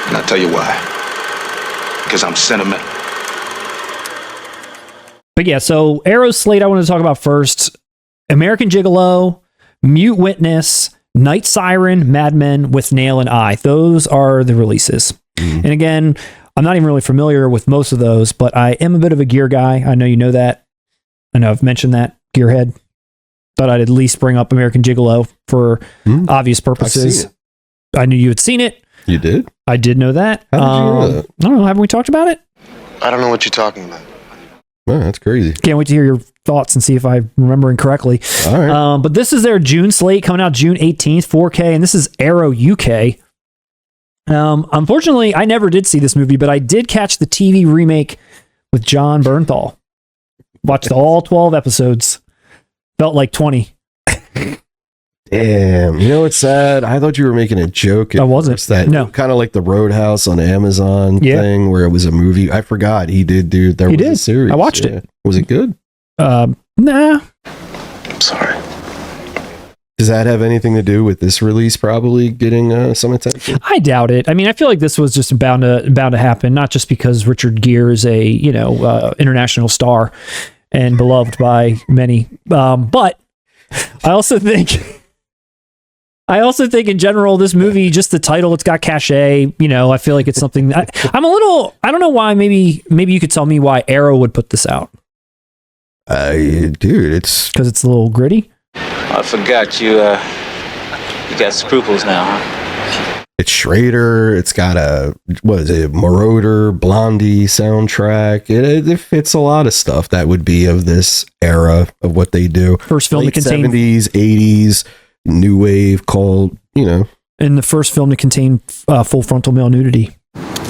And I'll tell you why. Because I'm sentimental. But yeah, so Arrow's slate I want to talk about first. American Gigolo, Mute Witness, Night Siren, Mad Men, With Nail and Eye. Those are the releases. And again, I'm not even really familiar with most of those, but I am a bit of a Gere guy. I know you know that. I know I've mentioned that, Gearhead. Thought I'd at least bring up American Gigolo for obvious purposes. I knew you had seen it. You did? I did know that. How did you know that? I don't know. Haven't we talked about it? I don't know what you're talking about. Oh, that's crazy. Can't wait to hear your thoughts and see if I'm remembering correctly. All right. But this is their June slate coming out June 18th, 4K, and this is Arrow UK. Unfortunately, I never did see this movie, but I did catch the TV remake with John Bernthal. Watched all 12 episodes. Felt like 20. Damn. You know what's sad? I thought you were making a joke. I wasn't. That No. kind of like the Roadhouse on Amazon thing where it was a movie. I forgot he did do. There was a series. I watched it. Was it good? Nah. I'm sorry. Does that have anything to do with this release probably getting some attention? I doubt it. I mean, I feel like this was just bound to happen, not just because Richard Gere is a, international star and beloved by many. But I also think in general, this movie, just the title, it's got cachet. I feel like it's something I don't know why. Maybe you could tell me why Arrow would put this out. Dude, it's because it's a little gritty. I forgot you got scruples now, huh? It's Schrader. It's got Marauder, Blondie soundtrack. It fits a lot of stuff that would be of this era of what they do. First film Late to contain 70s, 80s, new wave called, And the first film to contain full frontal male nudity.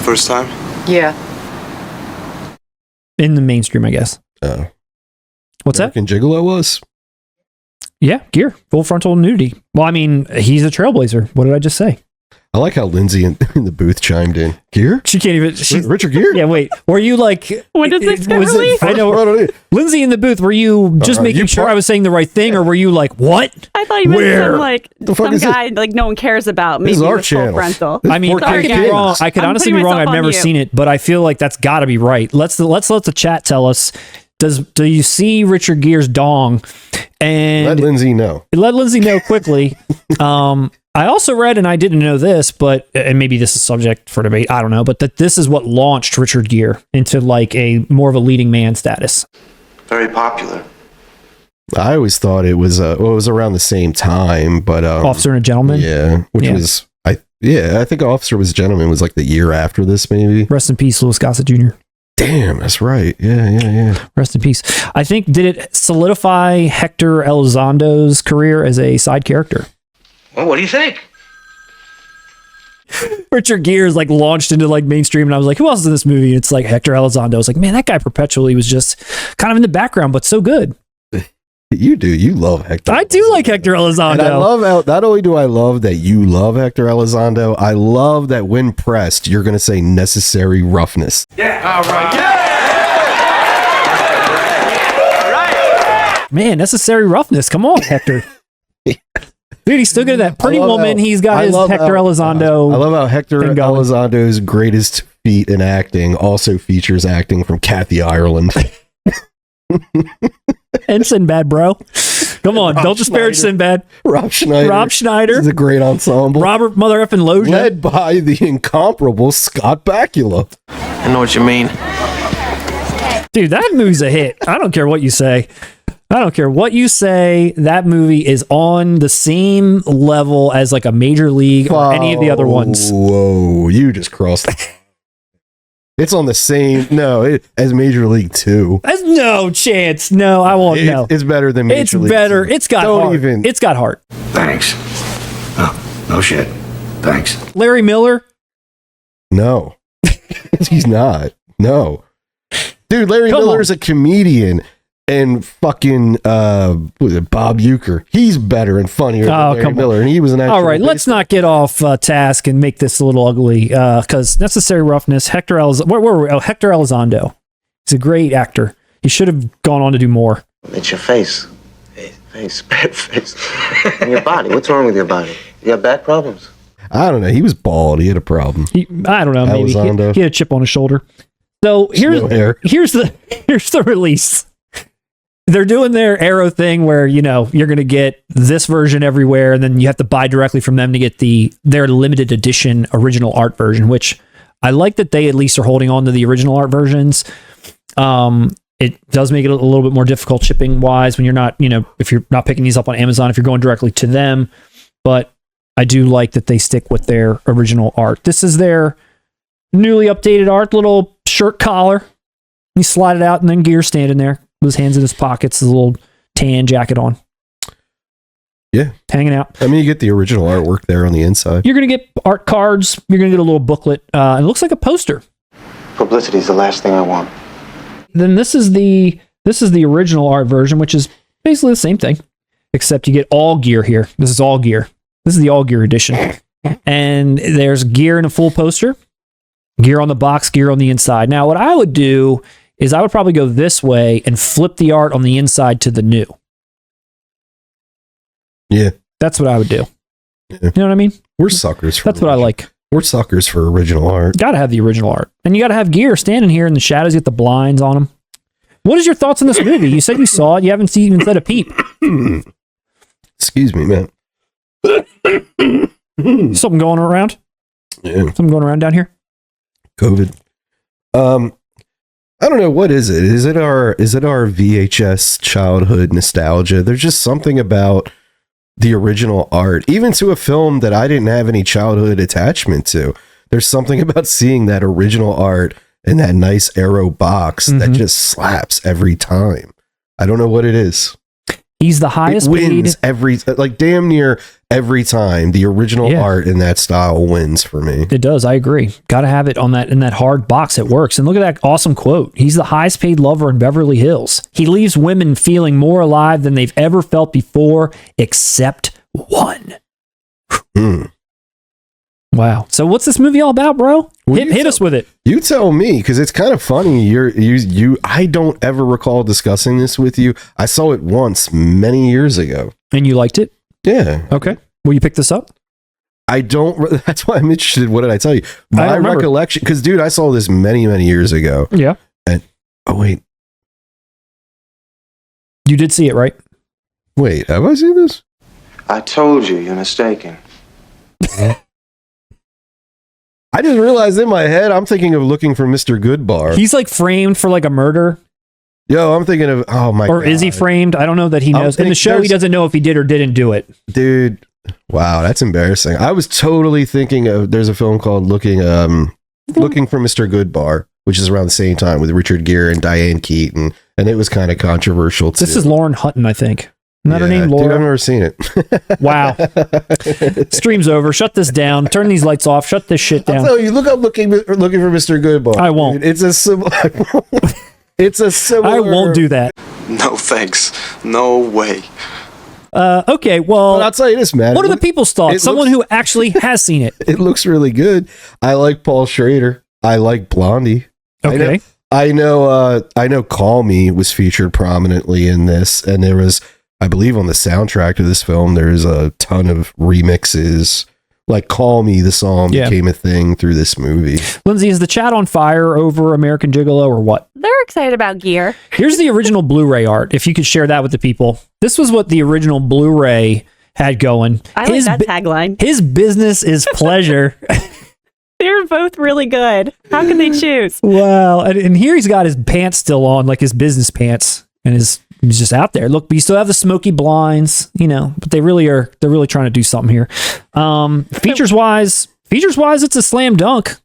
First time? Yeah. In the mainstream, I guess. What's American Gigolo was? Yeah, Gere, full frontal nudity. Well, I mean, he's a trailblazer. What did I just say? I like how Lindsay in the booth chimed in. Gere? She can't even. Richard Gere? Yeah, wait. Were you like? When did this get released? I know. Lindsay in the booth. Were you just making sure I was saying the right thing, or were you like, what? I thought you meant some guy like no one cares about. Maybe this is our with full channel. frontal. I mean, I could be wrong. I could honestly be wrong. I've never seen it, but I feel like that's got to be right. Let's let the chat tell us. Do you see Richard Gere's dong? And let Lindsay know. Let Lindsay know quickly. I also read, and I didn't know this, but and maybe this is subject for debate. I don't know, but that this is what launched Richard Gere into like a more of a leading man status. Very popular. I always thought it was it was around the same time, but Officer and a Gentleman. Yeah, was I think Officer was a Gentleman was like the year after this, maybe. Rest in peace, Louis Gossett Jr. Damn, that's right. Yeah. Rest in peace. I think, did it solidify Hector Elizondo's career as a side character? Well, what do you think? Richard Gere is like launched into like mainstream, and I was like, who else is in this movie? It's like Hector Elizondo. I was like, man, that guy perpetually was just kind of in the background, but so good. You do. You love Hector. I do like Hector Elizondo. And I love not only do I love that you love Hector Elizondo, I love that when pressed, you're going to say necessary roughness. Yeah. All right. Yeah. Man, necessary roughness. Come on, Hector. Dude, he's still good at that. Pretty Woman, he's got his Hector Elizondo. I love how Hector Elizondo's greatest feat in acting also features acting from Kathy Ireland. And Sinbad, bro. Come on, don't disparage Sinbad. Rob Schneider. This is a great ensemble. Robert Mother effing Loja. Led by the incomparable Scott Bakula. I know what you mean. Dude, that movie's a hit. I don't care what you say. That movie is on the same level as like a Major League or any of the other ones. Whoa, you just crossed. It's on the same as Major League 2. There's no chance. No, I won't know. It's better than Major League 2. It's better. It's got heart. It's got heart. Thanks. Oh, no shit. Thanks. Larry Miller? No. He's not. No. Dude, Larry Miller is a comedian. And fucking Bob Uecker. He's better and funnier than Larry Miller. And he was an actual. All right, let's not get off task and make this a little ugly. Because Necessary Roughness, Hector Elizondo. He's a great actor. He should have gone on to do more. It's your face. Face. And your body. What's wrong with your body? You have back problems? I don't know. He was bald. He had a problem. I don't know. Maybe he had a chip on his shoulder. So here's the release. They're doing their Arrow thing where, you know, you're going to get this version everywhere, and then you have to buy directly from them to get their limited edition original art version, which I like that they at least are holding on to the original art versions. It does make it a little bit more difficult shipping wise when you're not, you know, if you're not picking these up on Amazon, if you're going directly to them. But I do like that they stick with their original art. This is their newly updated art, little shirt collar. You slide it out, and then Gere standing there with his hands in his pockets, his little tan jacket on. Yeah. Hanging out. I mean, you get the original artwork there on the inside. You're going to get art cards. You're going to get a little booklet. It looks like a poster. Publicity is the last thing I want. Then this is the original art version, which is basically the same thing, except you get all Gere here. This is all Gere. This is the all Gere edition. And there's Gere in a full poster, Gere on the box, Gere on the inside. Now, what I would do is I would probably go this way and flip the art on the inside to the new. Yeah. That's what I would do. Yeah. You know what I mean? We're suckers for That's what I like. We're suckers for original art. Got to have the original art. And you got to have Gere standing here in the shadows, get the blinds on him. What is your thoughts on this movie? You said you saw it. You haven't even said a peep. Excuse me, man. Something going around? Yeah. Something going around down here? COVID. I don't know, what is it? Is it our VHS childhood nostalgia? There's just something about the original art, even to a film that I didn't have any childhood attachment to. There's something about seeing that original art in that nice Arrow box that just slaps every time. I don't know what it is. He's the highest wins paid. damn near every time. The original art in that style wins for me. It does. I agree. Got to have it on in that hard box. It works. And look at that awesome quote. He's the highest paid lover in Beverly Hills. He leaves women feeling more alive than they've ever felt before, except one. Wow. So what's this movie all about, bro? Hit us with it. You tell me, because it's kind of funny. I don't ever recall discussing this with you. I saw it once many years ago. And you liked it? Yeah. Okay. Will you pick this up? I don't. That's why I'm interested. What did I tell you? My recollection, because dude, I saw this many, many years ago. Yeah. And oh wait, you did see it, right? Wait, have I seen this? I told you, you're mistaken. I just realized in my head, I'm thinking of Looking for Mr. Goodbar. He's like framed for like a murder. Yo, I'm thinking of, oh my God. Or is he framed? I don't know that he knows. In the show, he doesn't know if he did or didn't do it. Dude, wow, that's embarrassing. I was totally thinking of, there's a film called Looking for Mr. Goodbar, which is around the same time with Richard Gere and Diane Keaton, and it was kind of controversial too. This is Lauren Hutton, I think. Isn't that her name, Laura? Dude, I've never seen it. Wow. Stream's over. Shut this down. Turn these lights off. Shut this shit down. I'll tell you, look up looking for Mr. Goodbar. I won't. Dude, it's a similar. It's a similar. I won't do that. No thanks. No way. Okay, well, but I'll tell you this, man. What are the people's thoughts? Someone who actually has seen it. It looks really good. I like Paul Schrader. I like Blondie. Okay. I know Call Me was featured prominently in this, and there was, I believe, on the soundtrack to this film, there's a ton of remixes. Like Call Me, the song became a thing through this movie. Lindsay, is the chat on fire over American Gigolo or what? They're excited about Gere. Here's the original Blu-ray art. If you could share that with the people. This was what the original Blu-ray had going. I like that tagline. His business is pleasure. They're both really good. How can they choose? Wow. And here he's got his pants still on, like his business pants, and he's just out there. Look, we still have the smoky blinds, but they're really trying to do something here. Features wise, it's a slam dunk.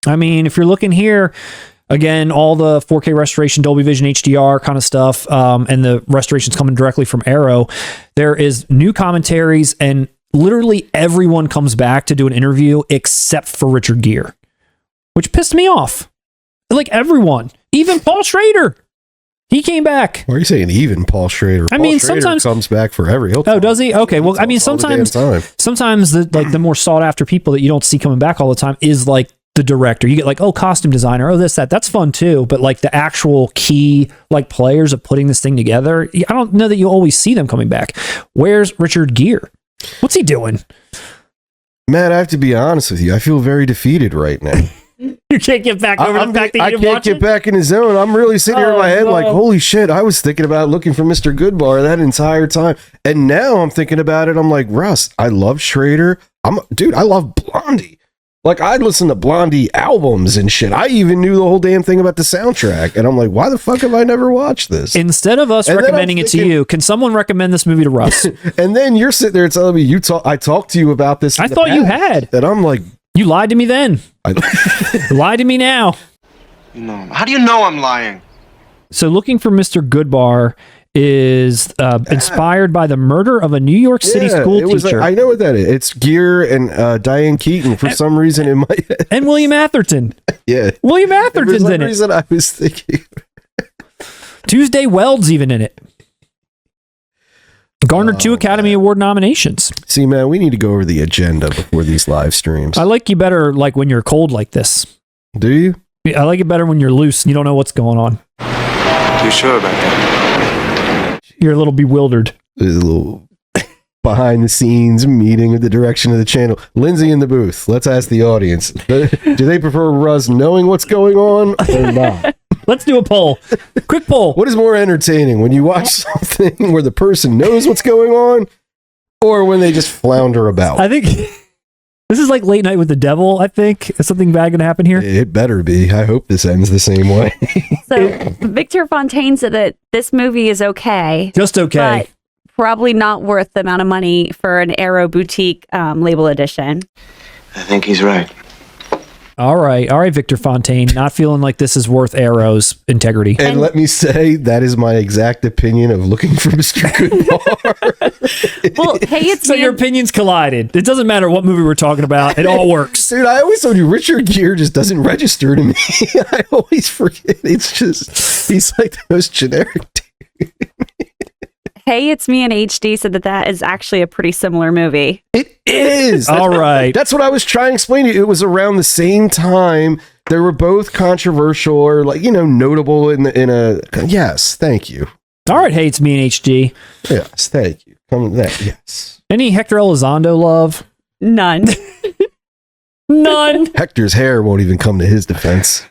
I mean, if you're looking here, again, all the 4K restoration, Dolby Vision HDR kind of stuff, and the restoration's coming directly from Arrow. There is new commentaries, and literally everyone comes back to do an interview except for Richard Gere, which pissed me off. Like everyone, even Paul Schrader. He came back. Why are you saying even Paul Schrader? I mean, sometimes comes back for every. Oh, does he? Okay. Well, I mean, sometimes the more sought after people that you don't see coming back all the time is like the director. You get like, oh, costume designer, oh, this, that. That's fun too. But like the actual key like players of putting this thing together, I don't know that you always see them coming back. Where's Richard Gere? What's he doing? Matt, I have to be honest with you. I feel very defeated right now. You can't get back over the fact that you I didn't can't watch get it? back in the zone. I'm really sitting here in my head like, no. holy shit, I was thinking about looking for Mr. Goodbar that entire time. And now I'm thinking about it. I'm like, Russ, I love Schrader. I love Blondie. Like, I listen to Blondie albums and shit. I even knew the whole damn thing about the soundtrack. And I'm like, why the fuck have I never watched this? Instead of us And then I'm recommending it to thinking- you, can someone recommend this movie to Russ? And then you're sitting there telling me I talked to you about this. I in the thought you past. had. And I'm like, You lied to me then. Lie to me now. You know, how do you know I'm lying? So Looking for Mr. Goodbar is inspired by the murder of a New York City school it was teacher. I know what that is. It's Gere and Diane Keaton for some reason in my head. And William Atherton. Yeah. William For Atherton's some in it. reason I was thinking. Tuesday Weld's even in it. Garnered 2 Academy Award nominations. See, man, we need to go over the agenda before these live streams. I like you better like when you're cold like this. Do you? I like it better when you're loose and you don't know what's going on. You sure about that? You're a little bewildered. There's a little behind the scenes meeting with the direction of the channel. Lindsay in the booth. Let's ask the audience. Do they prefer Russ knowing what's going on or not? Let's do a poll. Quick poll. What is more entertaining, when you watch something where the person knows what's going on or when they just flounder about? I think this is like Late Night with the Devil, I think. Is something bad going to happen here? It better be. I hope this ends the same way. So Victor Fontaine said that this movie is okay, Just okay. but probably not worth the amount of money for an Arrow Boutique label edition. I think he's right. All right, Victor Fontaine. Not feeling like this is worth Arrow's integrity. And let me say, that is my exact opinion of Looking for Mr. Goodbar. Well, hey, it's So me your and- opinions collided. It doesn't matter what movie we're talking about. It all works. Dude, I always told you, Richard Gere just doesn't register to me. I always forget. It's just, he's like the most generic dude. Hey, it's me and HD said that is actually a pretty similar movie. It is. All right. That's what I was trying to explain to you. It was around the same time. They were both controversial or notable in a. Yes, thank you. All right, hey, it's me and HG. Yes, thank you. Yes. Any Hector Elizondo love? None. None. Hector's hair won't even come to his defense.